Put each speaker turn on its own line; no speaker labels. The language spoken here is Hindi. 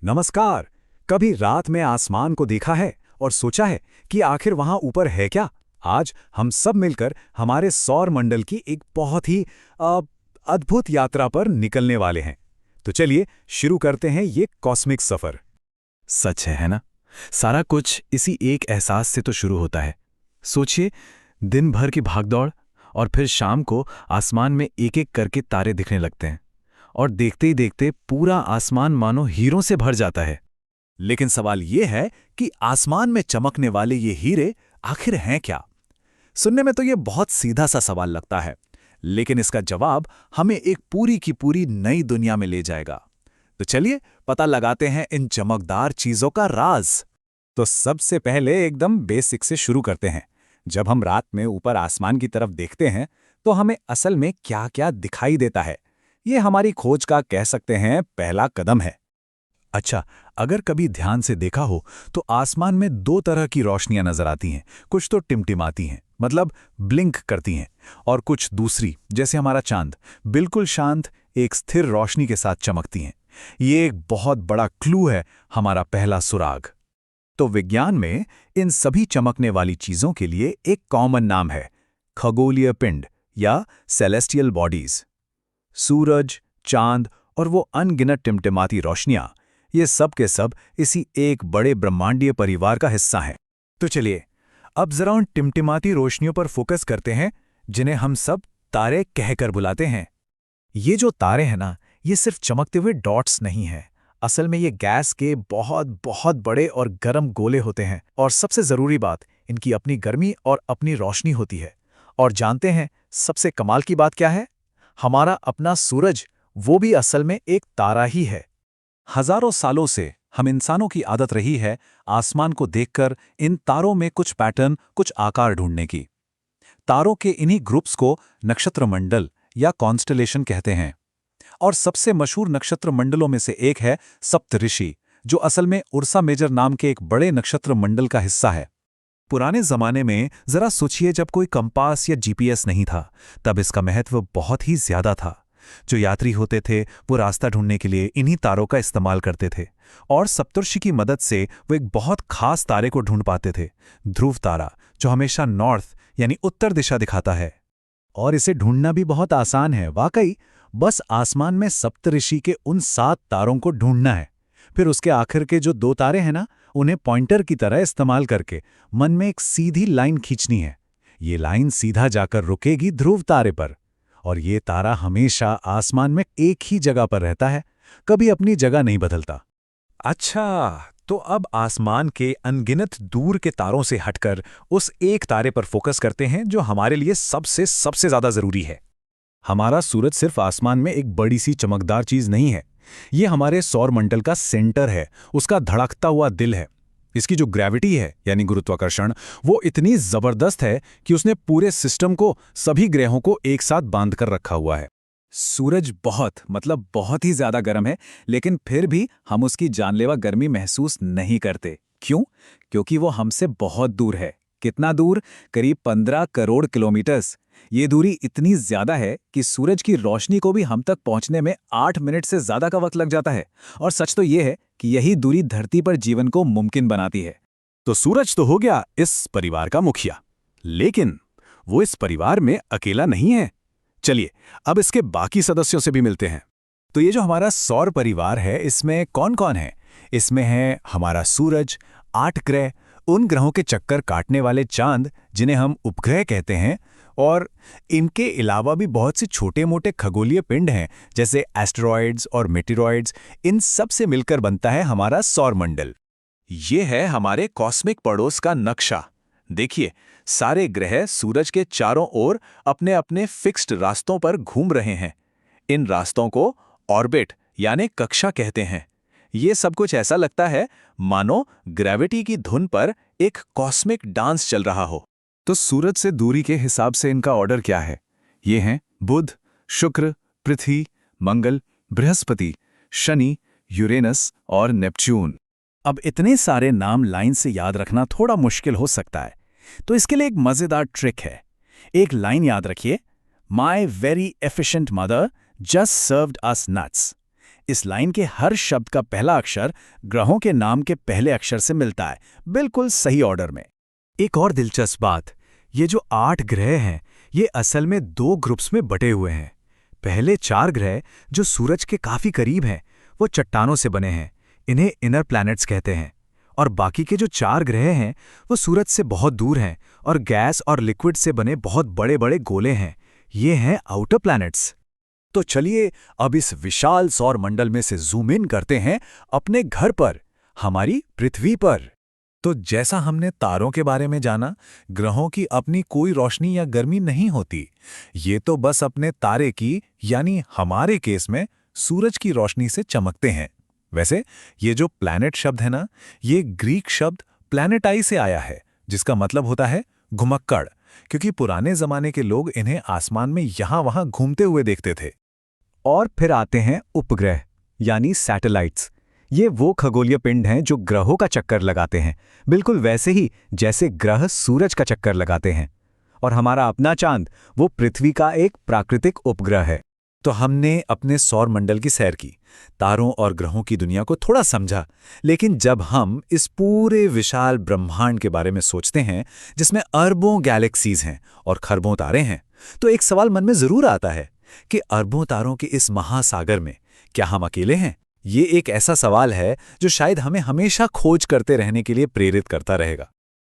नमस्कार। कभी रात में आसमान को देखा है और सोचा है कि आखिर वहां ऊपर है क्या? आज हम सब मिलकर हमारे सौर मंडल की एक बहुत ही अद्भुत यात्रा पर निकलने वाले हैं। तो चलिए शुरू करते हैं ये कॉस्मिक सफर।
सच है ना? सारा कुछ इसी एक एहसास से तो शुरू होता है। सोचिए, दिन भर की भागदौड़ और फिर शाम को आसमान में एक एक करके तारे दिखने लगते हैं और देखते ही देखते पूरा आसमान मानो हीरों से भर जाता है।
लेकिन सवाल ये है कि आसमान में चमकने वाले ये हीरे आखिर हैं क्या? सुनने में तो ये बहुत सीधा सा सवाल लगता है, लेकिन इसका जवाब हमें एक पूरी की पूरी नई दुनिया में ले जाएगा। तो चलिए पता लगाते हैं इन चमकदार चीजों का राज। तो सबसे पहले एकदम बेसिक से शुरू करते हैं। जब हम रात में ऊपर आसमान की तरफ देखते हैं तो हमें असल में क्या क्या दिखाई देता है, ये हमारी खोज का कह सकते हैं पहला कदम है। अच्छा, अगर कभी ध्यान से देखा हो तो आसमान में दो तरह की रोशनियां नजर आती हैं। कुछ तो टिमटिमाती हैं, मतलब ब्लिंक करती हैं, और कुछ दूसरी, जैसे हमारा चांद, बिल्कुल शांत एक स्थिर रोशनी के साथ चमकती हैं। ये एक बहुत बड़ा क्लू है, हमारा पहला सुराग। तो विज्ञान में इन सभी चमकने वाली चीजों के लिए एक कॉमन नाम है, खगोलीय पिंड या सेलेस्टियल बॉडीज। सूरज, चांद और वो अनगिनत टिमटिमाती रोशनियां, ये सब के सब इसी एक बड़े ब्रह्मांडीय परिवार का हिस्सा हैं। तो चलिए अब जरा उन टिमटिमाती रोशनियों पर फोकस करते हैं, जिन्हें हम सब तारे कहकर बुलाते हैं। ये जो तारे हैं ना, ये सिर्फ चमकते हुए डॉट्स नहीं हैं। असल में ये गैस के बहुत बहुत बड़े और गर्म गोले होते हैं, और सबसे जरूरी बात, इनकी अपनी गर्मी और अपनी रोशनी होती है। और जानते हैं सबसे कमाल की बात क्या है? हमारा अपना सूरज, वो भी असल में एक तारा ही है। हजारों सालों से हम इंसानों की आदत रही है आसमान को देखकर इन तारों में कुछ पैटर्न, कुछ आकार ढूंढने की। तारों के इन्हीं ग्रुप्स को नक्षत्र मंडल या कॉन्स्टलेशन कहते हैं। और सबसे मशहूर नक्षत्र मंडलों में से एक है सप्तऋषि, जो असल में उर्सा मेजर नाम के एक बड़े नक्षत्र मंडल का हिस्सा है। पुराने जमाने में जरा सोचिए, जब कोई कंपास या जीपीएस नहीं था, तब इसका महत्व बहुत ही ज्यादा था। जो यात्री होते थे वो रास्ता ढूंढने के लिए इन्हीं तारों का इस्तेमाल करते थे, और सप्तर्षि की मदद से वो एक बहुत खास तारे को ढूंढ पाते थे, ध्रुव तारा, जो हमेशा नॉर्थ यानी उत्तर दिशा दिखाता है। और इसे ढूंढना भी बहुत आसान है, वाकई। बस आसमान में सप्तऋषि के उन 7 तारों को ढूंढना है। फिर उसके आखिर के जो 2 तारे हैं ना, उन्हें पॉइंटर की तरह इस्तेमाल करके मन में एक सीधी लाइन खींचनी है। ये लाइन सीधा जाकर रुकेगी ध्रुव तारे पर, और ये तारा हमेशा आसमान में एक ही जगह पर रहता है, कभी अपनी जगह नहीं बदलता। अच्छा, तो अब आसमान के अनगिनत दूर के तारों से हटकर उस एक तारे पर फोकस करते हैं जो हमारे लिए सबसे सबसे ज्यादा जरूरी है। हमारा सूरज सिर्फ आसमान में एक बड़ी सी चमकदार चीज नहीं है, ये हमारे सौर मंडल का सेंटर है, उसका धड़कता हुआ दिल है। इसकी जो ग्रेविटी है यानी गुरुत्वाकर्षण, वो इतनी जबरदस्त है कि उसने पूरे सिस्टम को, सभी ग्रहों को एक साथ बांध कर रखा हुआ है। सूरज बहुत ही ज्यादा गर्म है, लेकिन फिर भी हम उसकी जानलेवा गर्मी महसूस नहीं करते। क्यों? क्योंकि वो हमसे बहुत दूर है। कितना दूर? करीब 15 करोड़ किलोमीटर्स। ये दूरी इतनी ज्यादा है कि सूरज की रोशनी को भी हम तक पहुंचने में 8 मिनट से ज्यादा का वक्त लग जाता है। और सच तो ये है कि यही दूरी धरती पर जीवन को मुमकिन बनाती है। तो सूरज तो हो गया इस परिवार का मुखिया, लेकिन वो इस परिवार में अकेला नहीं है। चलिए अब इसके बाकी सदस्यों से भी मिलते हैं। तो ये जो हमारा सौर परिवार है, इसमें कौन कौन है? इसमें है हमारा सूरज, 8 ग्रह, उन ग्रहों के चक्कर काटने वाले चांद जिन्हें हम उपग्रह कहते हैं, और इनके अलावा भी बहुत से छोटे मोटे खगोलीय पिंड हैं, जैसे एस्टेरॉइड्स और मेटेरॉइड्स। इन सब से मिलकर बनता है हमारा सौर मंडल। ये है हमारे कॉस्मिक पड़ोस का नक्शा। देखिए, सारे ग्रह सूरज के चारों ओर अपने अपने फिक्स्ड रास्तों पर घूम रहे हैं। इन रास्तों को ऑर्बिट यानी कक्षा कहते हैं। ये सब कुछ ऐसा लगता है मानो ग्रेविटी की धुन पर एक कॉस्मिक डांस चल रहा हो। तो सूरज से दूरी के हिसाब से इनका ऑर्डर क्या है? ये हैं बुध, शुक्र, पृथ्वी, मंगल, बृहस्पति, शनि, यूरेनस और नेपच्यून। अब इतने सारे नाम लाइन से याद रखना थोड़ा मुश्किल हो सकता है, तो इसके लिए एक मजेदार ट्रिक है। एक लाइन याद रखिए, my very efficient mother just served us nuts. इस लाइन के हर शब्द का पहला अक्षर ग्रहों के नाम के पहले अक्षर से मिलता है, बिल्कुल सही ऑर्डर में।
एक और दिलचस्प बात, ये जो 8 ग्रह हैं ये असल में 2 ग्रुप्स में बटे हुए हैं। पहले 4 ग्रह जो सूरज के काफी करीब हैं वो चट्टानों से बने हैं, इन्हें इनर प्लैनेट्स कहते हैं। और बाकी के जो 4 ग्रह हैं वो सूरज से बहुत दूर हैं और गैस और लिक्विड से बने बहुत बड़े बड़े गोले हैं, ये हैं आउटर प्लैनेट्स।
तो चलिए अब इस विशाल सौर मंडल में से जूम इन करते हैं अपने घर पर, हमारी पृथ्वी पर। तो जैसा हमने तारों के बारे में जाना, ग्रहों की अपनी कोई रोशनी या गर्मी नहीं होती। ये तो बस अपने तारे की, यानी हमारे केस में सूरज की रोशनी से चमकते हैं। वैसे ये जो प्लैनेट शब्द है ना, ये ग्रीक शब्द प्लैनेटाई से आया है, जिसका मतलब होता है घुमक्कड़, क्योंकि पुराने जमाने के लोग इन्हें आसमान में यहां वहां घूमते हुए देखते थे।
और फिर आते हैं उपग्रह यानी सैटेलाइट्स। ये वो खगोलीय पिंड हैं जो ग्रहों का चक्कर लगाते हैं, बिल्कुल वैसे ही जैसे ग्रह सूरज का चक्कर लगाते हैं। और हमारा अपना चांद वो पृथ्वी का एक प्राकृतिक उपग्रह है।
तो हमने अपने सौर मंडल की सैर की, तारों और ग्रहों की दुनिया को थोड़ा समझा। लेकिन जब हम इस पूरे विशाल ब्रह्मांड के बारे में सोचते हैं, जिसमें अरबों गैलेक्सीज हैं और खरबों तारे हैं, तो एक सवाल मन में जरूर आता है कि अरबों तारों के इस महासागर में क्या हम अकेले हैं? ये एक ऐसा सवाल है जो शायद हमें हमेशा खोज करते रहने के लिए प्रेरित करता रहेगा।